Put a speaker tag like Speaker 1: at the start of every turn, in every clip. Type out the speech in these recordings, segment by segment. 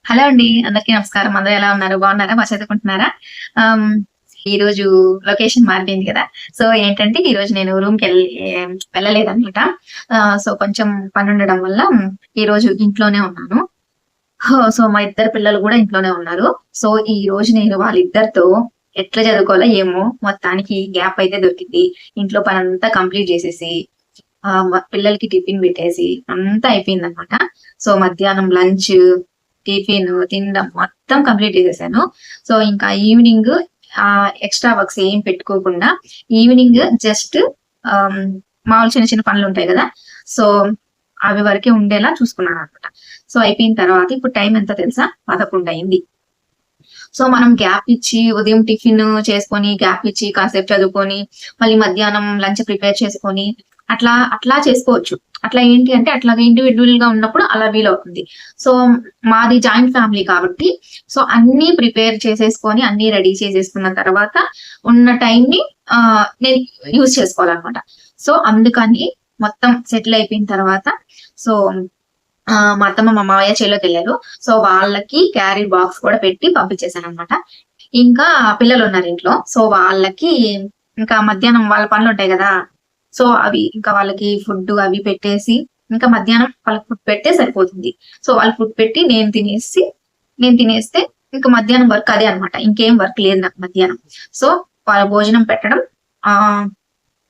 Speaker 1: Hello అండి. అందరికీ నమస్కారం. అందరూ ఎలా ఉన్నారు? బాగున్నారా? చదువుకుంటున్నారా? ఆహ్, ఈరోజు లొకేషన్ మారిపోయింది కదా! సో, ఏంటంటే ఈరోజు నేను వెళ్ళలేదనమాట. సో, కొంచెం పనుండడం వల్ల ఈరోజు ఇంట్లోనే ఉన్నాను. సో, మా ఇద్దరు పిల్లలు గూడా ఇంట్లోనే ఉన్నారు. సో, ఈరోజు నేను వాళ్ళిద్దరితో ఎట్లా చదువుకోవాలో ఏమో మొత్తానికి గ్యాప్ అయితే దొరికింది. ఇంట్లో పనంతా కంప్లీట్ చేసేసి పిల్లలకి టిఫిన్ పెట్టేసి అంతా అయిపోయిందనమాట. సో, మధ్యాహ్నం లంచ్, టిఫిన్ తినడం మొత్తం కంప్లీట్ చేసేసాను. సో, ఇంకా ఈవినింగ్ ఎక్స్‌ట్రా వర్క్స్ ఏం పెట్టుకోకుండా ఈవినింగ్ జస్ట్ ఆహ్, మామూలు చిన్న చిన్న పనులుంటాయి గదా! సో, అవి వరకే ఉండేలా చూసుకున్నాననమాట. సో, అయిపోయిన తర్వాత ఇప్పుడు టైం ఎంతో తెలుసా? 11 అయింది. సో, మనం గ్యాప్ ఇచ్చి ఉదయం టిఫిన్ చేసుకొని, గ్యాప్ ఇచ్చి కాసేపు చదువుకొని, మళ్ళీ మధ్యాహ్నం లంచ్ ప్రిపేర్ చేసుకొని, అట్లా చేసుకోవచ్చు. అట్లా ఏంటి అంటే అట్లాగా ఇండివిడ్యువల్‌గా ఉన్నప్పుడు అలా వీలవుతుంది. సో, మాది జాయింట్ ఫ్యామిలీ కాబట్టి, సో, అన్నీ ప్రిపేర్ చేసేసుకొని, అన్నీ రెడీ చేసేసుకున్న తర్వాత ఉన్న టైంని నేను యూజ్ చేసుకోవాలనమాట. సో, అందుకని మొత్తం సెటిల్ అయిపోయిన తర్వాత సో మా అత్తమ్మ, మా మావయ్య చేలోకెళ్లారు. సో, వాళ్ళకి క్యారీ బాక్స్ కూడా పెట్టి పంపించేసాననమాట. ఇంకా పిల్లలున్నారు ఇంట్లో. సో, వాళ్ళకి ఇంకా మధ్యాహ్నం వాళ్ళ పనులుంటాయి గదా! సో, అవి ఇంకా వాళ్ళకి ఫుడ్డు అవి పెట్టేసి, ఇంకా మధ్యాహ్నం వాళ్ళకి ఫుడ్ పెడితే సరిపోతుంది. సో, వాళ్ళు ఫుడ్ పెట్టి నేను తినేస్తే ఇంక మధ్యాహ్నం వర్క్ అదే అనమాట. ఇంకేం వర్క్ లేదు నాకు మధ్యాహ్నం. సో, వాళ్ళ భోజనం పెట్టడం ఆహ్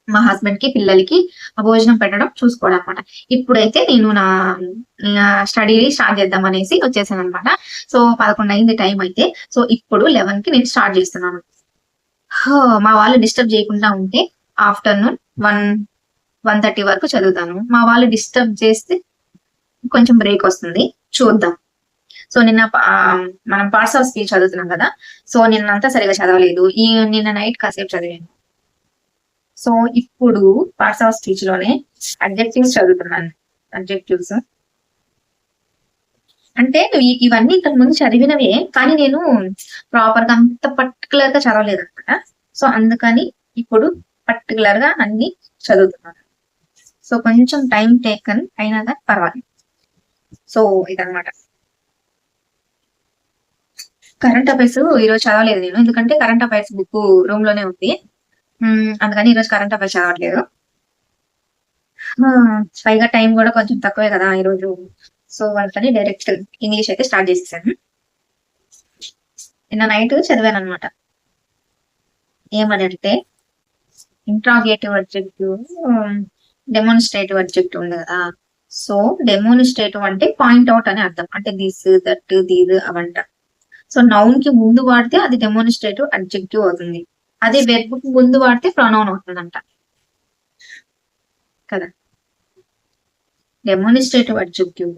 Speaker 1: మా హస్బెండ్‌కి, పిల్లలకి భోజనం పెట్టడం చూసుకోవడం అనమాట. ఇప్పుడైతే నేను నా స్టడీ స్టార్ట్ చేద్దామనేసి వచ్చేసాననమాట. సో, 11 అయింది టైం అయితే. సో, ఇప్పుడు 11కి నేను స్టార్ట్ చేస్తున్నాను. మా వాళ్ళు డిస్టర్బ్ చేయకుండా ఉంటే ఆఫ్టర్‌నూన్ 1:30 వరకు చదువుతాను. మా వాళ్ళు డిస్టర్బ్ చేస్తే కొంచెం బ్రేక్ వస్తుంది. చూద్దాం. సో, మనం పార్ట్స్ ఆఫ్ స్పీచ్ చదువుతున్నాం కదా! సో, నిన్నంతా సరిగ్గా చదవలేదు. నిన్న నైట్ కాసేపు చదివాను. సో, ఇప్పుడు పార్ట్స్ ఆఫ్ స్పీచ్‌లోనే అడ్జెక్టివ్స్ చదువుతున్నాను. అడ్జెక్టివ్స్. అంటే ఇవన్నీ ఇంతకు ముందు చదివినవే. కానీ నేను ప్రాపర్‌గా అంత పర్టిక్యులర్‌గా చదవలేదనమాట. సో, అందుకని ఇప్పుడు పర్టిక్యులర్‌గా అన్నీ చదువుతున్నాను. సో, కొంచెం టైమ్ టేకన్ అయినా గాని పర్వాలేదు. సో, ఇదనమాట. కరెంట్ అఫైర్స్ ఈరోజు చదవలేదు నేను. ఎందుకంటే కరెంట్ అఫైర్స్ బుక్కు రూమ్‌లోనే ఉంది. అందుకని ఈరోజు కరెంట్ అఫైర్స్ చదవట్లేదు. ఆ! పైగా టైం గూడా కొంచెం తక్కువే గదా! ఈరోజు. సో, అందుకని డైరెక్ట్ ఇంగ్లీష్ అయితే స్టార్ట్ చేసేసాను. నిన్న నైట్ చదివాననమాట. ఏమనంటే ఇంట్రాగేటివ్ అడ్జెక్టివ్, డెమోన్‌స్ట్రేటివ్ అడ్జెక్టివ్ ఉంది గదా! సో, డెమోన్‌స్ట్రేటివ్ అంటే పాయింట్ ఔట్ అని అర్థం. అంటే దిస్, దట్, దీస్ అవంట. సో, నౌన్‌కి ముందు వాడితే అది డెమోన్‌స్ట్రేటివ్ అడ్జెక్టివ్ అవుతుంది. అదే వెర్బ్‌కి ముందు వాడితే ప్రొనౌన్ అవుతుందంట. కదా! డెమోన్‌స్ట్రేటివ్ అడ్జెక్టివ్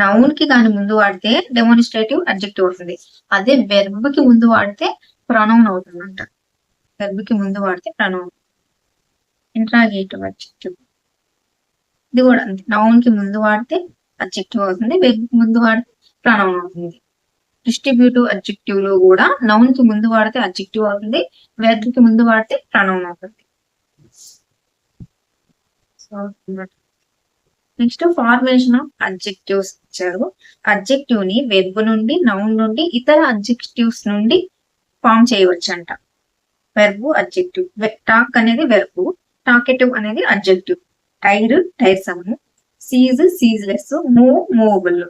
Speaker 1: నౌన్‌కి గాని ముందు వాడితే డెమోన్‌స్ట్రేటివ్ అడ్జెక్టివ్ అవుతుంది. అదే వెర్బ్‌కి ముందు వాడితే ప్రొనౌన్ అవుతుందంట. వెర్బ్‌కి ముందు వాడితే ప్రొనౌన్. Interrogative adjective. ఇది గూడా అంతే. నౌన్‌కి ముందు వాడితే అడ్జెక్టివ్ అవుతుంది. వెర్బ్‌కి ముందు వాడితే ప్రొనౌన్ అవుతుంది. డిస్ట్రిబ్యూటివ్ అడ్జెక్టివ్‌లో గూడా నౌన్‌కి ముందు వాడితే అడ్జెక్టివ్ అవుతుంది. వెర్బ్‌కి ముందు వాడితే ప్రొనౌన్ అవుతుంది. So, next formation of adjectives ఇచ్చారు. అడ్జెక్టివ్‌ని వెర్బ్ నుండి, నౌన్ నుండి, ఇతర అడ్జెక్టివ్స్ నుండి ఫార్మ్ చేయవచ్చంట. Verb, adjective. టాక్ అనేది వెర్బ్. టాకేటివ్ అనేది adjective. Tire, tiresome. Cease, ceaseless. Move, movable.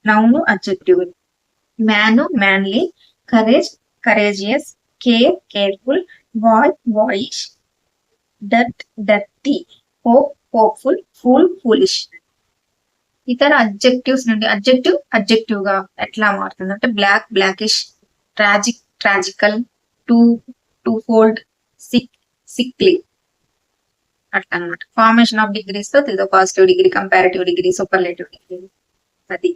Speaker 1: Noun, adjective. Man, manly. Courage, courageous. Care, careful. Boy, boyish. Dirt, dirty. Hope, hopeful. Fool, foolish. ఇతర adjectives నుండి adjective గా ఎట్లా మారుతుందంటే black, blackish. Tragic, tragical. Two, twofold. Sick, sickly. అట్లా అనమాట. Formation of degrees తో ఇదో positive degree, comparative degree, superlative degree. అది.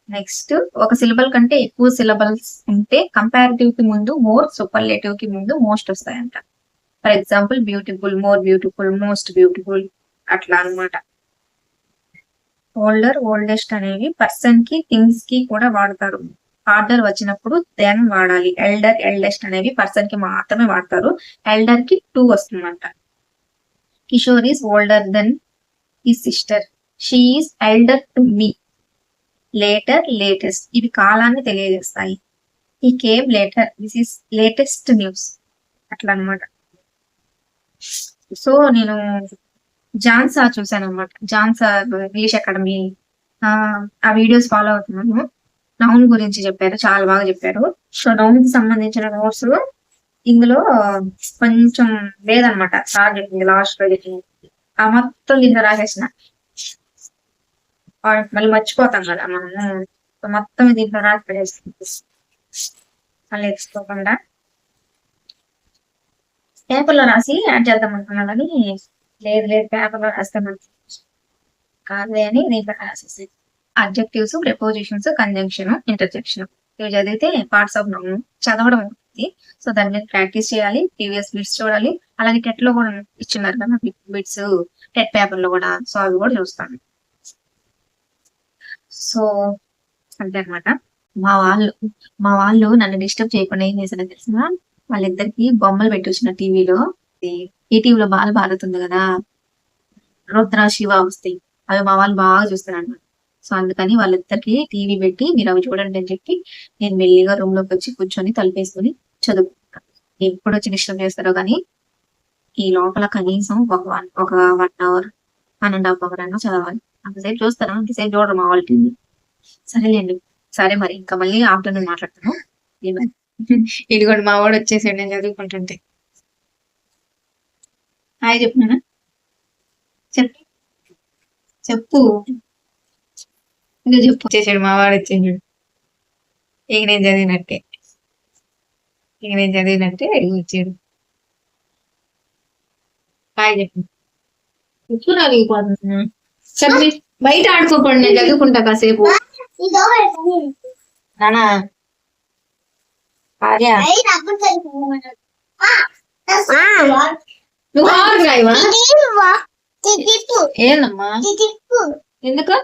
Speaker 1: నెక్స్ట్ ఒక సిలబల్ కంటే ఎక్కువ సిలబల్స్ ఉంటే కంపారిటివ్ కి ముందు మోర్, సూపర్లేటివ్ కి ముందు మోస్ట్ వస్తాయంట. For example beautiful, more beautiful, most beautiful అట్లా అనమాట. ఓల్డర్, ఓల్డెస్ట్ అనేవి పర్సన్ కి, థింగ్స్ కి కూడా వాడతారు. ఆర్డర్ వచ్చినప్పుడు దెన్ వాడాలి. ఎల్డర్, ఎల్డెస్ట్ అనేవి పర్సన్ కి మాత్రమే వాడతారు. ఎల్డర్ కి 2 వస్తుందంట. Kishore is older than his sister. She is elder to me. Later, latest ఇవి కాలాన్ని తెలియజేస్తాయి. He came later, this is latest news అట్లా అనమాట. సో నేను జాన్సా చూసాను అనమాట. జాన్సా ఇంగ్లీష్ అకాడమీ ఆ వీడియోస్ ఫాలో అవుతున్నాను. నౌన్ గురించి చెప్పారు, చాలా బాగా చెప్పారు. సో నౌన్ కి సంబంధించిన నోట్స్ ఇందులో కొంచెం లేదనమాట. సార్ చెప్పింది లాస్ట్ రోజు ఆ మొత్తం దీంట్లో రాసేసిన. మళ్ళీ మర్చిపోతాం కదా మనము, మొత్తం దీంట్లో రాసి పడేస్తుంది మళ్ళీ తెచ్చుకోకుండా. పేపర్లో రాసి యాడ్ చేద్దాం అనుకున్నా కానీ లేదు పేపర్లో రాస్తే మంచి కాదే అని దీంట్లో రాసేసి. అడ్జెక్టివ్స్, ప్రిపోజిషన్స్, కంజంక్షన్, ఇంటర్జెక్షన్ ఇవి చదివితే పార్ట్స్ ఆఫ్ నౌన్ చదవడం అవుతుంది. సో దాని మీద ప్రాక్టీస్ చేయాలి, ప్రీవియస్ బిట్స్ చూడాలి. అలాగే టెట్ లో కూడా ఇచ్చినారు కదా బిట్స్, టెట్ పేపర్ లో కూడా. సో అవి కూడా చూస్తాను. సో అంతే అనమాట. మా వాళ్ళు నన్ను డిస్టర్బ్ చేయకుండా ఏం చేశారో తెలిసిన, వాళ్ళిద్దరికి బొమ్మలు పెట్టి వచ్చిన టీవీలో. ఈ టీవీలో భారత్ ఉంది కదా, రుద్ర శివ వస్తాయి, అవి మా వాళ్ళు బాగా చూస్తారు అనమాట. సో అందుకని వాళ్ళిద్దరికి టీవీ పెట్టి మీరు అవి చూడండి అని చెప్పి నేను మెల్లిగా రూమ్ లోకి వచ్చి కూర్చొని తలుపేసుకొని చదువుకుంటాను. ఎప్పుడు వచ్చి డిస్టర్బ్ చేస్తారో కానీ ఈ లోపల కనీసం ఒక 1 అవర్ 1.5 అవర్ అయినా చదవాలి. అంతసేపు చూస్తారా? అంతసేపు చూడరు మా వాళ్ళ టీవీ. సరేలేండి, సరే మరి ఇంకా మళ్ళీ ఆఫ్టర్నూన్ మాట్లాడతాను. ఇదిగోండి మా వాడు వచ్చేసాడు నేను చదువుకుంటుంటే. హాయ్ చెప్పినా, చెప్పు ఇంకా చెప్పు. వచ్చేసాడు మా వాడు, వచ్చేసాడు. ఇక నేను చదివినట్టే వచ్చాడు. హాయ్ చెప్పు. చెప్పు నాకు చెప్పి బయట ఆడుకోకండి, నేను చదువుకుంటా కాసేపు. నానా ఆర్య నువ్వు రాయవా? ఏందమ్మా ఎందుకు?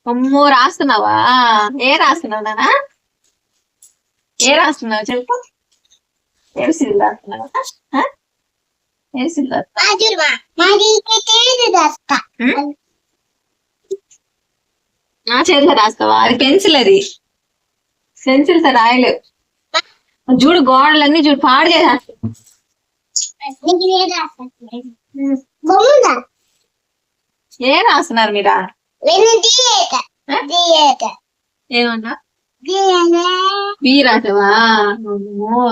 Speaker 1: అమ్మో రాస్తున్నావా? రాస్తున్నావు నానా? రాస్తున్నావు చెప్పు. ఏడుసిల్ రాస్తున్నావా? నా చేతిలో రాస్తావా? అది పెన్సిల్, అది పెన్సిల్ తో రాయలేవు. చూడు గోడలన్నీ చూడు పాడు చేసా. ఏం రాస్తున్నారు మీరా? ఏమన్నా బీ రాసావా?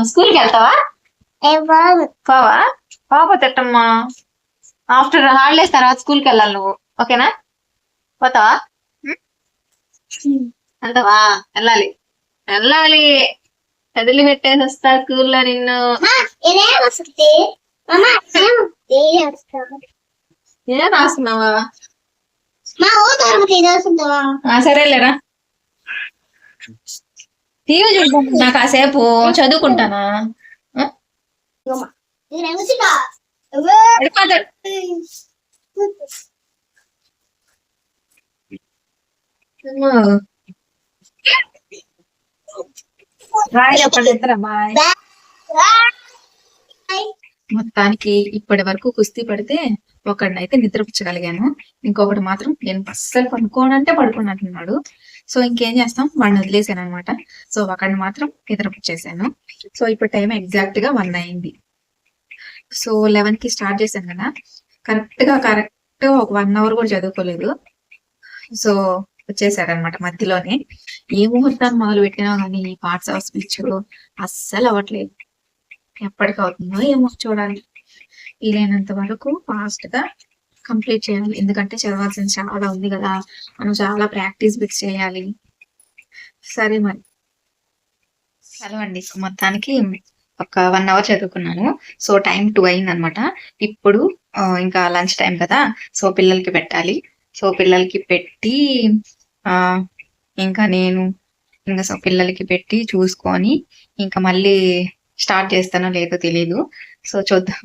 Speaker 1: స్కూల్కి వెళ్తావా? పోవా? పోకపోతే ఎట్టమ్మా? ఆఫ్టర్ హాలిడేస్ తర్వాత స్కూల్కి వెళ్ళాలి నువ్వు, ఓకేనా? పోతావా? వెళ్తావా? వెళ్ళాలి వదిలి పెట్టేసి వస్తా స్కూల్లో నిన్ను. ఏం రాస్తున్నావా? సరేలేరా, టీవీ చూడుకుంటున్నా కాసేపు, చదువుకుంటానా? మొత్తానికి ఇప్పటి వరకు కుస్తీ పడితే ఒకడినైతే నిద్రపుచ్చగలిగాను, ఇంకొకటి మాత్రం నేను అస్సలు పడుకోనంటే పడుకున్నట్టున్నాడు. సో ఇంకేం చేస్తాం, వాడిని వదిలేసాను అనమాట. సో ఒకడిని మాత్రం నిద్రపుచ్చేసాను. సో ఇప్పుడు టైం ఎగ్జాక్ట్ గా 1 అయింది. సో 11 కి స్టార్ట్ చేశాను కదా, కరెక్ట్ ఒక 1 అవర్ కూడా చదువుకోలేదు. సో వచ్చేసారనమాట మధ్యలోనే. ఏ ముహూర్తాన్ని మొదలు పెట్టినా కానీ ఈ పార్ట్స్ ఆఫ్ స్పీచ్ అస్సలు అవ్వట్లేదు. ఎప్పటికి అవుతుందో ఏమో చూడాలి. వీలైనంత వరకు ఫాస్ట్ గా కంప్లీట్ చేయాలి, ఎందుకంటే చదవాల్సింది చాలా ఉంది కదా, మనం చాలా ప్రాక్టీస్ బిట్స్ చేయాలి. సరే మరి చదవండి. మొత్తానికి ఒక 1 అవర్ చదువుకున్నాను. సో టైం 2 అయింది అనమాట. ఇప్పుడు ఇంకా లంచ్ టైం కదా, సో పిల్లలకి పెట్టాలి. సో పిల్లలకి పెట్టి ఇంకా నేను సో పిల్లలకి పెట్టి చూసుకొని ఇంకా మళ్ళీ స్టార్ట్ చేస్తానో లేదో తెలీదు. సో చూద్దాం,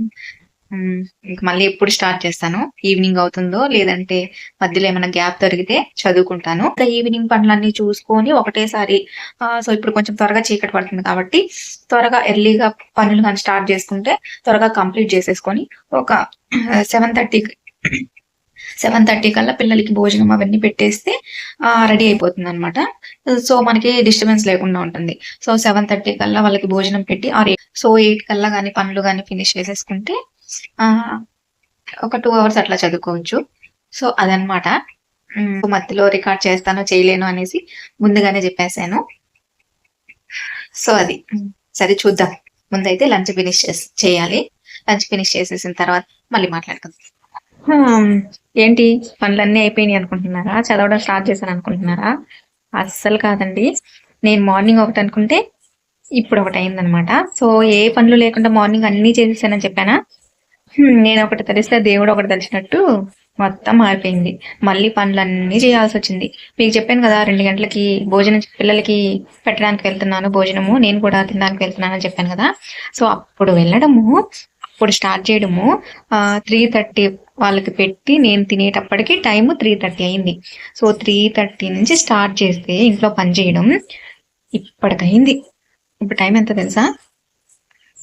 Speaker 1: ఇంకా మళ్ళీ ఎప్పుడు స్టార్ట్ చేస్తాను, ఈవినింగ్ అవుతుందో లేదంటే మధ్యలో ఏమైనా గ్యాప్ దొరికితే చదువుకుంటాను. ఈవినింగ్ పనులన్నీ చూసుకొని ఒకటేసారి. సో ఇప్పుడు కొంచెం త్వరగా చీకటి పడుతుంది కాబట్టి త్వరగా ఎర్లీగా పనులు కానీ స్టార్ట్ చేసుకుంటే త్వరగా కంప్లీట్ చేసేసుకొని ఒక 7:30 7:30 కల్లా పిల్లలకి భోజనం అవన్నీ పెట్టేస్తే రెడీ అయిపోతుంది అనమాట. సో మనకి డిస్టర్బెన్స్ లేకుండా ఉంటుంది. సో 7:30 కల్లా వాళ్ళకి భోజనం పెట్టి సో 8 కల్లా కానీ పనులు కానీ ఫినిష్ చేసేసుకుంటే ఒక 2 అవర్స్ అట్లా చదువుకోవచ్చు. సో అదనమాట. మధ్యలో రికార్డ్ చేస్తానో చేయలేను అనేసి ముందుగానే చెప్పేశాను. సో అది సరే చూద్దాం. ముందైతే లంచ్ ఫినిష్ చేయాలి. లంచ్ ఫినిష్ చేసేసిన తర్వాత మళ్ళీ మాట్లాడుకుందాం. ఏంటి పనులన్నీ అయిపోయినాయి అనుకుంటున్నారా? చదవడం స్టార్ట్ చేశాను అనుకుంటున్నారా? అస్సలు కాదండి. నేను మార్నింగ్ ఒకటి అనుకుంటే ఇప్పుడు ఒకటి అయిందనమాట. సో ఏ పనులు లేకుండా మార్నింగ్ అన్ని చేసేసానని చెప్పానా? నేను ఒకటి తెలిస్తే దేవుడు ఒకటి తెలిసినట్టు మొత్తం మారిపోయింది. మళ్ళీ పనులన్నీ చేయాల్సి వచ్చింది. మీకు చెప్పాను కదా 2 గంటలకి భోజనం పిల్లలకి పెట్టడానికి వెళ్తున్నాను, భోజనము నేను కూడా తినడానికి వెళ్తున్నాను అని చెప్పాను కదా. సో అప్పుడు వెళ్ళడము, అప్పుడు స్టార్ట్ చేయడము 3:30 వాళ్ళకి పెట్టి నేను తినేటప్పటికి టైం 3:30 అయింది. సో 3:30 నుంచి స్టార్ట్ చేస్తే ఇంట్లో పని చేయడం ఇప్పటికైంది. ఇప్పుడు టైం ఎంత తెలుసా?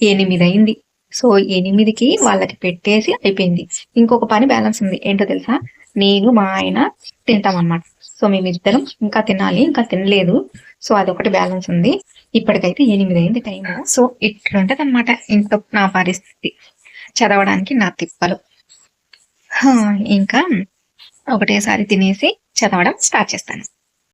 Speaker 1: 8 అయింది. సో 8కి వాళ్ళకి పెట్టేసి అయిపోయింది. ఇంకొక పని బ్యాలెన్స్ ఉంది. ఏంటో తెలుసా? నేను మా ఆయన తింటాం అన్నమాట. సో మేమిద్దరం ఇంకా తినాలి, ఇంకా తినలేదు. సో అదొకటి బ్యాలెన్స్ ఉంది. ఇప్పటికైతే 8 అయింది టైం. సో ఇట్లుంటది అనమాట ఇంట్లో నా పరిస్థితి, చదవడానికి నా తిప్పలు. ఇంకా ఒకటేసారి తినేసి చదవడం స్టార్ట్ చేస్తాను.